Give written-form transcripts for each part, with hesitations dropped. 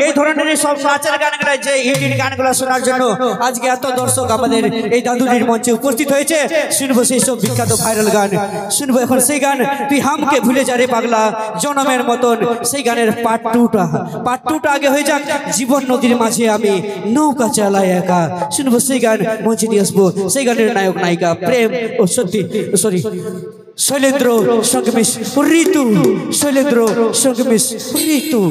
এই ধরনের সব নাচের গানগুলো যে হিট গানগুলো শোনার জন্য আজকে এত দর্শক আমাদের এই দাদুরির মঞ্চে উপস্থিত হয়েছে। শুনবো সেই সব বিখ্যাত ভাইরাল গান, শুনবো এখন সেই গান তুই হামকে ভুলে যা রে পাগলা জনমের মতন, সেই গানের পার্ট টুটা আগে হয়ে যাক। জীবন নদীর মাঝে আমি নৌকা চালাই একা, শুনবো সেই গান মঞ্চে নিয়ে আসবো। সেই গানের নায়ক নায়িকা প্রেম ও শৈলেন্দ্র সঙ্গে মিস ঋতু, শৈলেন্দ্র সঙ্গে মিস ঋতু।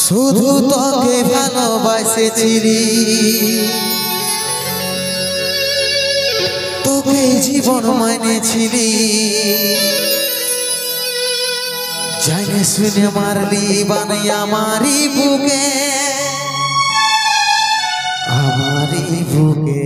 শুধু তোকে ভালোবাসেছিলি, তোকে জীবন মানেছিলি, জানে শুনে মারলি বানাই আমারই বুকে, আমারই বুকে।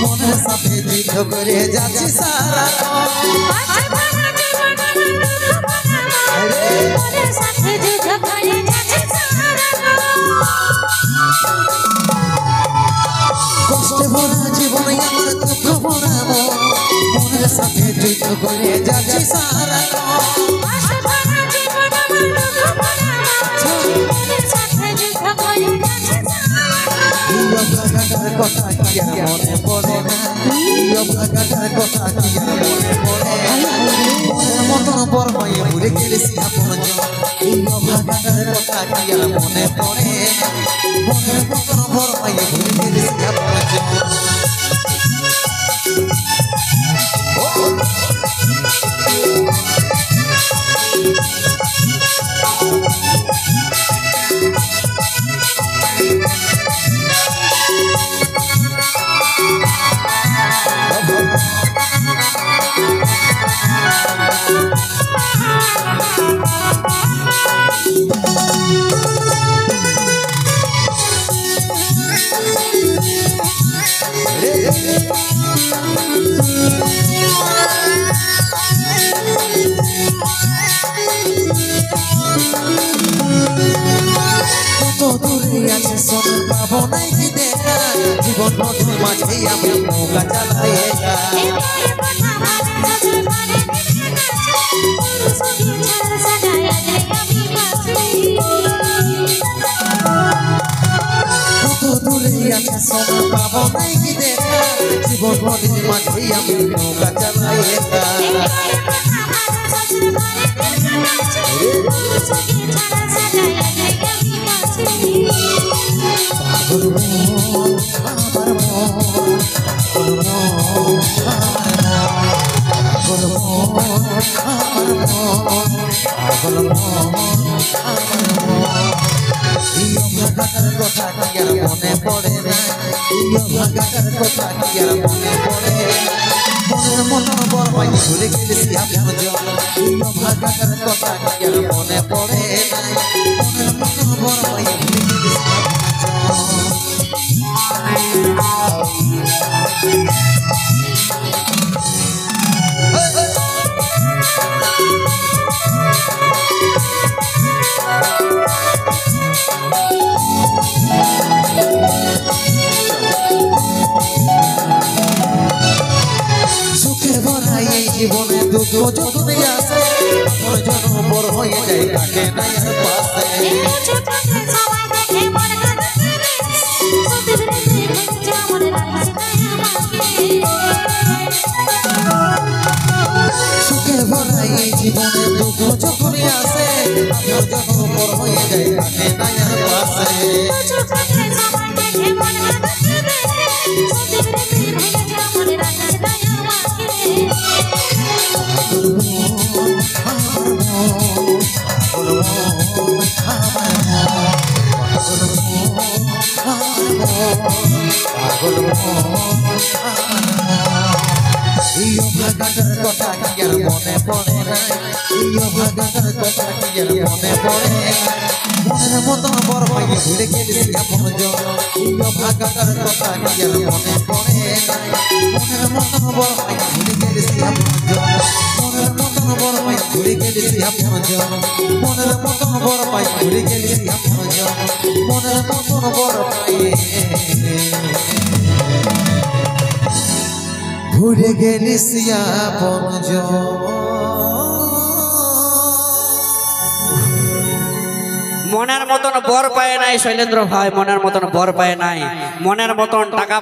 মনের সাথে যুদ্ধ করে যাচ্ছি সারা কষ্টে ভরা জীবনে আমার দুঃখ ভরাবো, মনের সাথে যুদ্ধ করে যাচ্ছি সারা কথা কি মনে পড়ে না, কথা কি মনে পড়ে মনের মতন বড় হয়ে ভুলে গেলেছি আপন ভাগাটার কথা কি মনে পড়ে, মনের মতন বড় হয়ে ভুলে গেলেছি আপন জীবন নদীর মাঝে আমি নৌকা চালাই একা, কত দূরে আছে সোনা পাবো নাই কি দেখা, জীবন নদীর মাঝে আমি নৌকা চালাই একা। পাগল মন আমার মন, পাগল মন আমার মন, পাগল মন আমার মন। ইয়ো ভাগাটার কথা কি আর মনে পড়ে না, ইয়ো ভাগাটার কথা কি আর মনে পড়ে, মনের মতন বড় ভাই ভুলে গেলেছি আপন জন, ইয়ো ভাগাটার কথা কি আর মনে পড়ে না, মনের মতন বড় ভাই ভুলে গেলেছি আপন জন। সুখে ভরা এই জীবনে দুঃখ যতই আসে, জন্ম বড় হয়ে যায় তাকে নাই আর পাশে, সুখে ভরা এই জীবনে দুঃখ যখনই আসে, আপন জন পর হয়ে যায় থাকে না আর পাশে চোখে সবাই দেখে মন কাছে দেখে সত্যি প্রেমের ভেঙেছে আমার রাখে তাই ভাগাটার কথা কি আর মনে পড়ে না ভাগাটার কথা কি আর মনে পড়ে মনের মতন বড় পাইয়ে ঘুরে গেলি আপন জন ভাগাটার কথা কি আর মনে পড়ে না মনের মতন বড় পাইয়ে ঘুরে গেলি আপন জন মনের মতন বড় পাইয়ে ঘুরে গেলি আপন জন মনের মতন বড় পাইয়ে ঘুরে গেলি আপন জন মনের মতন বড় পাইয়ে ঘুরে গেলি আপন জন মনের মতন বর পায় নাই শৈলেন্দ্র ভাই, মনের মতন বর পায় নাই, মনের মতন টাকা